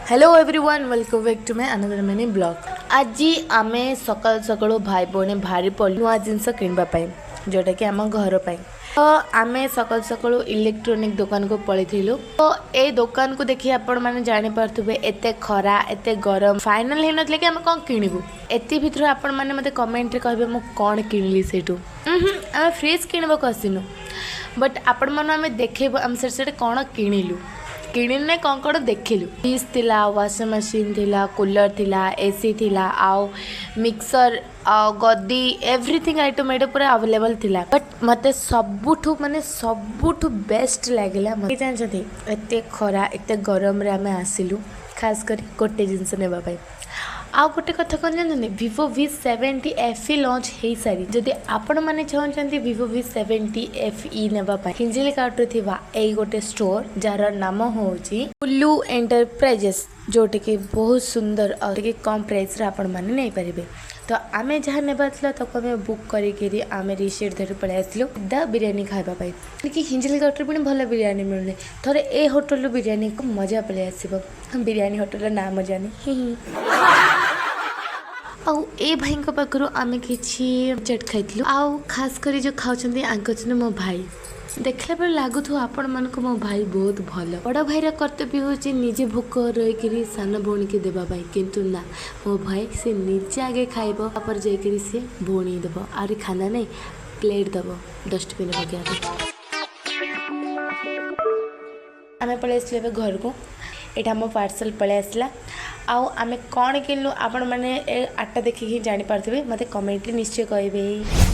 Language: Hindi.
Hello everyone welcome back to my another mini blog. आज आम सकाल सकाल भाई भौणी भारी पड़ू नुआ जिनस किणवाई जोटा कि आम घर पर तो आम सकाल सकाल इलेक्ट्रोनिक दुकान को पलैलु। तो ये दुकान को देखिए आपण मैंने जानीपे एत खरा एत गरम फाइनाल हो ना कि आम कौन किणु एति भितर आपण मैंने मत कमेंट कहे मुझे कौन किणिली से आम फ्रिज किणवाक आसनु बट आपण मैंने देखेबू आम से कौन किणिलु किणने कौन कौन देखिलु फ्रिज थिला वाशिंग मशीन थिला कूलर थिला एसी थिला आउ मिक्सर गद्दी एवरीथिंग आइटम ये पूरा अवेलेबल थिला बट मते सबुठु माने सबुठु बेस्ट लागला मते जानछथि एते खरा एते गरम रे आमे आसिलु खास कर गोटे जिनस नेबा पाई। आउ गोटे कथा कौन जानते Vivo V70 FE लॉन्च हो सारी जदि आपण मैंने चाहते Vivo V70 FE नेबापी हिंजिली काउंटर थी यही गोटे स्टोर जार नाम हूँ उल्लू एंटरप्राइजेस जोटे कि बहुत सुंदर और कम प्राइस आपण मैंने नहीं पारे। तो आम जहाँ नेबाला ताको आम बुक करी आम रिसीट धरी पलि आसलु दा बिरियानी खावाई कि हिंजिली काउंटर पुणी भल बिरियानी मिलूनी थोड़े ए होटल बिरियानी को मजा पलि आसो बिरियानी होटल नाम जानी आउ ए भाई पाखु आम कि चट खाइलु आउ खास कर जो खाऊँ आंक मो भाई देखला बेले लगुव आपण मन को मो भाई बहुत भल बड़ भाईर कर्तव्य हूँ निजे भोक रही सान भौणी की देवाई किंतु ना मो भाई से निजे आगे खाइब तापर जाकर सी भौणी देव आरी खाना नहीं प्लेट देव डस्टबिन पकड़ आम पलि आसलु घर को यहाँ आम पार्सल पलि आसला आउ आम कौन किनलु आपण मैंने आटा देखिए जानी पार्थिबे मते कमेंट निश्चय कहबे।